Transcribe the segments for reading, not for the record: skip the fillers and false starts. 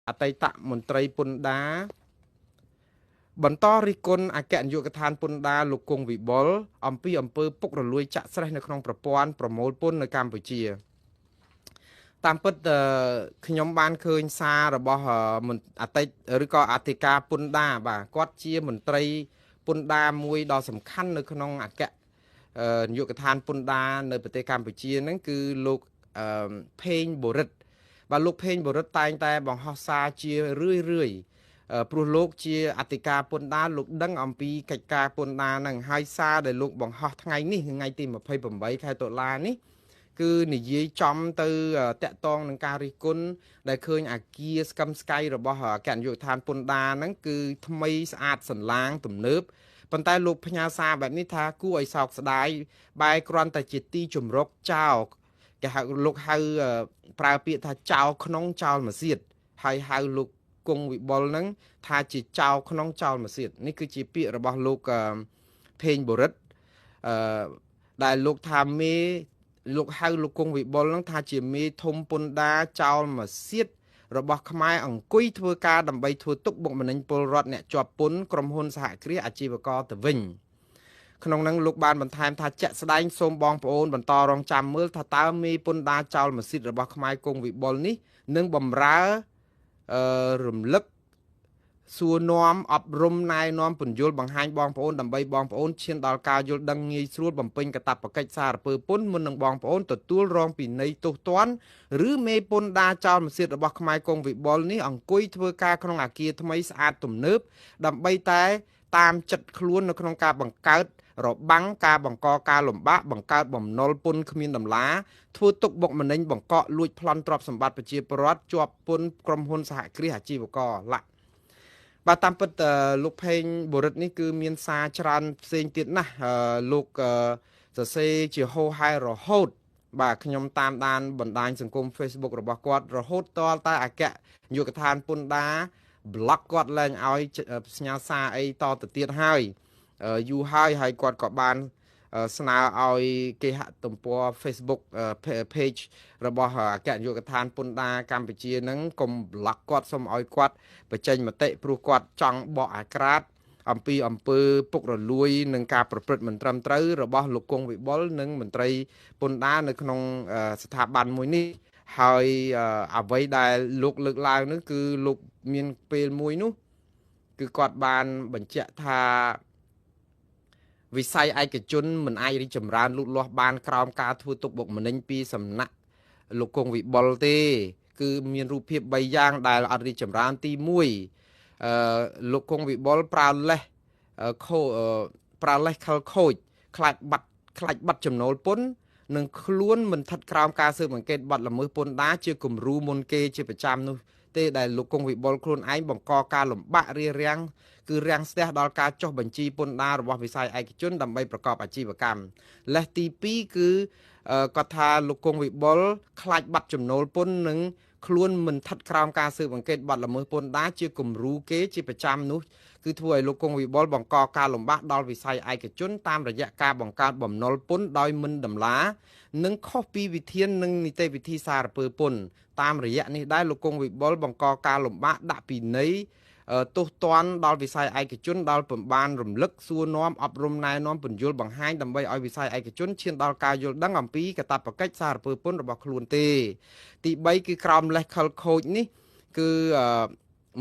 អតីតមន្ត្រីពន្ធដារបន្តរិះគន់អគ្គនាយកដ្ឋានពន្ធដារលោកគង់វិបុលអំពីអំពើពុករលួយចាក់ស្រេះនៅក្នុងប្រព័ន្ធប្រមូលពន្ធនៅកម្ពុជាតាមពិតខ្ញុំបានឃើញសាររបស់អតីតឬក៏អធិការពន្ធដារបាទគាត់ជាមន្ត្រីពន្ធដារមួយដ៏សំខាន់នៅក្នុងអគ្គនាយកដ្ឋានពន្ធដារនៅប្រទេសកម្ពុជាហ្នឹងគឺលោកផេងបូរិតបាទលោកផេងបូរិតតែងតែបង្ហោះសារជារឿយព្រោះលោកជាអធិការពន្ធដារលោកដឹងអំពីកិច្ចការពន្ធដារហ្នឹងហើយសារដែលលោកបង្ហោះថ្ងៃនេះថ្ងៃទី28ខែតុលានេះគឺនិយាយចំទៅតាក់ទងនឹងការរិះគន់ដែលឃើញអាគារស្កឹមស្កៃរបស់អគ្គនាយកដ្ឋានពន្ធដារហ្នឹងគឺថ្មីស្អាតសន្លាងទំនើបប៉ុន្តែលោកផ្ញើសារបែបនេះថាគួរឲ្យសោកស្ដាយបែរគ្រាន់តែជាទីជំរកចោលគេហៅលោកហៅប្រើពាក្យថាចោលក្នុងចោលម៉ាស៊ីតហើយហៅលោកគង់វិបុលហ្នឹងថាជាចោលក្នុងចោលម៉ាស៊ីតនេះគឺជាពាក្យរបស់លោកផេងបូរិតដែលលោកថាមេលោកហៅលោកគង់វិបុលហ្នឹងថាជាមេធំពន្ធដារចោលម៉ាស៊ីតរបស់ខ្មែរអង្គុយធ្វើការដើម្បីធ្វើទុកបុកម្នេញពលរដ្ឋអ្នកជាប់ពន្ធក្រុមហ៊ុនសហគ្រាសអាជីវករទៅវិញក្នុងនោះលោកបានបន្ថែមថាជាក់ស្ដែងសូមបងប្អូនបន្តរងចាំមើលថាតើមេពន្ធដារចោលម៉ាស៊ីតរបស់ខ្មែរគង់វិបុលនេះនឹងបំរើរំលឹកសួរនាំអប់រំណែនាំពន្យល់បង្ហាញបងប្អូនដើម្បីបងប្អូនឈានដល់ការយល់ដឹងងាយស្រួលបំពេញកាតព្វកិច្ចសារពើពន្ធមុននឹងបងប្អូនទទួលរងពិន័យទោសទណ្ឌឬមេពន្ធដារចោលម៉ាស៊ីតរបស់ខ្មែរគង់វិបុលនេះអង្គុយធ្វើការក្នុងអាគារថ្មីស្អាតទំនើបដើម្បីតែតាមចិត្តខ្លួននៅក្នុងការបង្កើតរបាំងការបង្កការលំបាកបង្កើតបំណុលពន្ធគ្មានតម្លាធ្វើទុកបុកម្នេញបង្កក់លួចប្លន់ទ្រព្យសម្បត្តិប្រជាពលរដ្ឋជាប់ពន្ធក្រុមហ៊ុនសហគ្រាសអាជីវករឡាក់បាទតាមពិតលោកផេងបូរិតនេះគឺមានសារច្រើនផ្សេងទៀតណាស់លោកសរសេរជាហោហែរហូតបាទខ្ញុំតាមដានបណ្ដាញសង្គម Facebook របស់គាត់រហូតតតែអគ្គនាយកដ្ឋានពន្ធដារ block គាត់ឡើងឲ្យផ្ញើសារអីតទៅទៀតហើយយូរហើយគាត់ក៏បានស្នើឲ្យគេហទំព័រ Facebook page របស់អគ្គនាយកដ្ឋានពន្ធដារកម្ពុជាហ្នឹងកុំ block គាត់សូមឲ្យគាត់បញ្ចេញមតិព្រោះគាត់ចង់បកអាក្រាតអំពីអំពើពុករលួយនិងការប្រព្រឹត្តមិនត្រឹមត្រូវរបស់លោកគង់វិបុលនិងមន្ត្រីពន្ធដារនៅក្នុងស្ថាប័នមួយនេះហើយអ្វីដែលលោកលើកឡើងនោះគឺលោកមានពេលមួយនោះគឺគាត់បានបញ្ជាក់ថាវិស័យឯកជនមិនអាចរីកចម្រើនលូតលាស់បានក្រោមការធ្វើទុកបុកម្នេញពីសំណាក់លោកគង់វិបុលទេគឺមានរូបភាព3យ៉ាងដែលអត់រីកចម្រើនទី1លោកគង់វិបុលប្រើលេសខលខូចខ្លាចបាត់ចំណូលពន្ធនិងខ្លួនមិនស្ថិតក្រោមការស៊ើបអង្កេតបាត់ល្មើសពន្ធដារជាគំរូមុនគេជាប្រចាំនោះទេដែលលោកគង់វិបុលខ្លួនឯងបង្កការលំបាករារាំងគឺរាំងស្ទះដល់ការចុះបញ្ជីពន្ធដាររបស់វិស័យឯកជនដើម្បីប្រកបអាជីវកម្មលេសទី2គឺគាត់ថាលោកគង់វិបុលខ្លាចបាត់ចំណូលពន្ធនិងខ្លួនមិនស្ថិតក្រោមការស៊ើបអង្កេតបាត់ល្មើសពន្ធដារជាគំរូគេជាប្រចាំនោះគឺធ្វើឲ្យលោកគង់វិបុលបង្កការលំបាកដល់វិស័យឯកជនតាមរយៈការបង្កើតបំណុលពន្ធដោយមិនតម្លានិងខុសពីវិធាននិងនីតិវិធីសារពើពន្ធតាមរយៈនេះដែរលោកគង់វិបុលបង្កការលំបាកដាក់ពិន័យទោសទណ្ឌដល់វិស័យឯកជនដល់ពំបានរំលឹកសួរនាំអប់រំណែនាំពន្យល់បង្ហាញដើម្បីឲ្យវិស័យឯកជនឈានដល់ការយល់ដឹងអំពីកាតព្វកិច្ចសារពើពន្ធរបស់ខ្លួនទេទី3គឺក្រោមលេសខលខូចនេះគឺ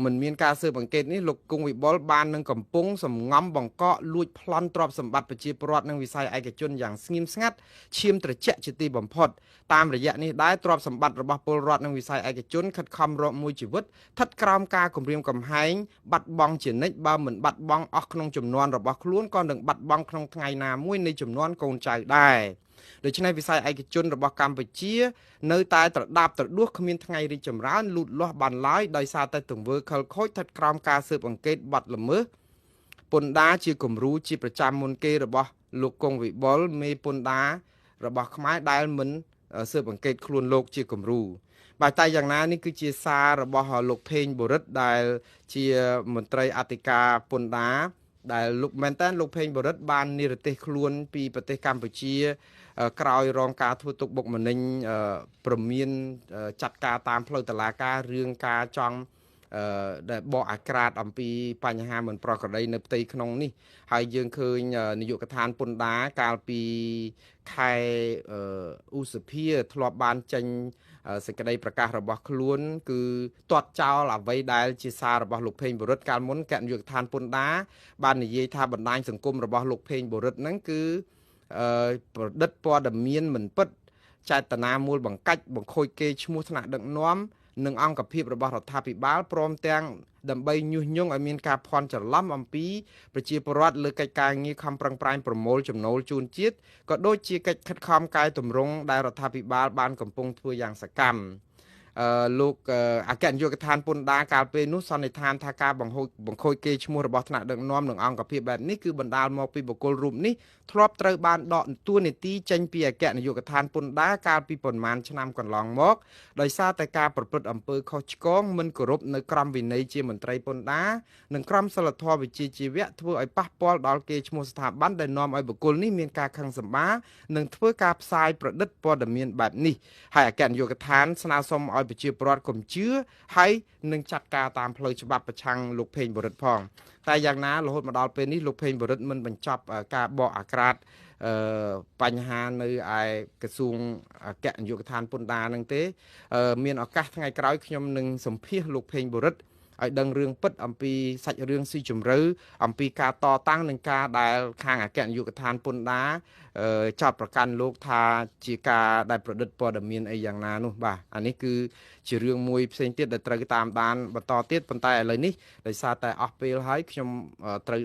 មិនមានការស៊ើបអង្កេតនេះលោកគង់វិបុលបាននឹងកំពុងសំងំបង្កក់លួចប្លន់ទ្រព្យសម្បត្តិប្រជាពលរដ្ឋនិងវិស័យឯកជនយ៉ាងស្ងៀមស្ងាត់ឈាមត្រជាក់ជាទីបំផុតតាមរយៈនេះដែរទ្រព្យសម្បត្តិរបស់ពលរដ្ឋនិងវិស័យឯកជនខិតខំរកមួយជីវិតស្ថិតក្រោមការគំរាមកំហែងបាត់បង់ជានិច្ចបើមិនបាត់បង់អស់ក្នុងចំនួនរបស់ខ្លួនក៏នឹងបាត់បង់ក្នុងថ្ងៃណាមួយនៃចំនួនកូនចៅដែរដូច្នេះវិស័យឯកជនរបស់កម្ពុជានៅតែត្រដាបត្រដួសគ្មានថ្ងៃរីកចម្រើនលូតលាស់បានឡើយដោយសារតែទង្វើខិលខូចស្ថិតក្រោមការស៊ើបអង្កេតបាត់ល្មើសពន្ធដារជាគំរូជាប្រចាំមុនគេរបស់លោកគង់វិបុលមេពន្ធដាររបស់ខ្មែរដែលមិនស៊ើបអង្កេតខ្លួនលោកជាគំរូបាទតែយ៉ាងណានេះគឺជាសាររបស់លោកផេងបូរិតដែលជាមន្ត្រីអធិការពន្ធដារដែលលោកមែនតើលោកផេងបូរិតបាននិរទេសខ្លួនពីប្រទេសកម្ពុជាក្រោយរងការធ្វើទុកបុកម្នេញព្រមានចាត់ការតាមផ្លូវតុលាការរឿងការចង់ ដែលបកអាក្រាតអំពីបញ្ហាមិនប្រក្រតីនៅផ្ទៃក្នុងនេះហើយយើងឃើញនាយកដ្ឋានពន្ធដារកាលពីខែឧសភាធ្លាប់បានចេញសេចក្តីប្រកាសរបស់ខ្លួនគឺទាត់ចោលអ្វីដែលជាសាររបស់លោកភេងបុរិតកាលមុនគណៈនាយកដ្ឋានពន្ធដារបាននិយាយថាបណ្ដាញសង្គមរបស់លោកភេងបុរិតហ្នឹងគឺប្រឌិតព័ត៌មានមិនពិតចេតនាមូលបង្កាច់បង្ខូចគេឈ្មោះថ្នាក់ដឹកនាំនិងអង្គភាពរបស់រដ្ឋាភិបាលព្រមទាំងដើម្បីញុះញង់ឲ្យមានការភ័ន្តច្រឡំអំពីប្រជាពលរដ្ឋលើកិច្ចការងារខំប្រឹងប្រែងប្រមូលចំណូលជូនជាតិក៏ដូចជាកិច្ចខិតខំកែតម្រង់ដែលរដ្ឋាភិបាលបានកំពុងធ្វើយ៉ាងសកម្មលោកអគ្គនាយកដ្ឋានពន្ធដារកាលពេលនោះសន្និដ្ឋានថាការបង្ខូចគេឈ្មោះរបស់ថ្នាក់ដឹកនាំនិងអង្គភាពបែបនេះគឺបណ្ដាលមកពីបុគ្គលរូបនេះធ្លាប់ត្រូវបានដកតួនាទីចេញពីអគ្គនាយកដ្ឋានពន្ធដារកាលពីប្រមាណឆ្នាំកន្លងមកដោយសារតែការប្រព្រឹត្តអំពើខុសឆ្គងមិនគោរពនៅក្រមវិន័យជាមន្ត្រីពន្ធដារនិងក្រមសីលធម៌វិជ្ជាជីវៈធ្វើឲ្យប៉ះពាល់ដល់កេរ្តិ៍ឈ្មោះស្ថាប័នដែលនាំឲ្យបុគ្គលនេះមានការខឹងសម្បារនិងធ្វើការផ្សាយប្រឌិតព័ត៌មានបែបនេះហើយអគ្គនាយកដ្ឋានស្នើសុំឲ្យប្រជាពលរដ្ឋកុំជឿហើយនឹងចាត់ការតាមផ្លូវច្បាប់ប្រឆាំងលោកភេងបុរិតផងតែយ៉ាងណារហូតមកដល់ពេលនេះលោកភេងបុរិតមិនបញ្ចប់ការបកអាក្រាតបញ្ហានៅឯក្រសួងអគ្គនាយកដ្ឋានពន្ធដារនឹងទេមានឱកាសថ្ងៃក្រោយខ្ញុំនឹងសម្ភាសលោកភេងបុរិតឲ្យដឹងរឿងពិតអំពីសាច់រឿងស៊ីជម្រៅអំពីការតតាំងនឹងការដែលខាងអគ្គនាយកដ្ឋានពន្ធដារចោទប្រកាន់លោកថាជាការដែលប្រឌិតព័ត៌មានអីយ៉ាងណានោះបាទអានេះគឺជារឿងមួយផ្សេងទៀតដែលត្រូវតាមដានបន្តទៀតប៉ុន្តែឥឡូវនេះដោយសារតែអស់ពេលហើយខ្ញុំត្រូវ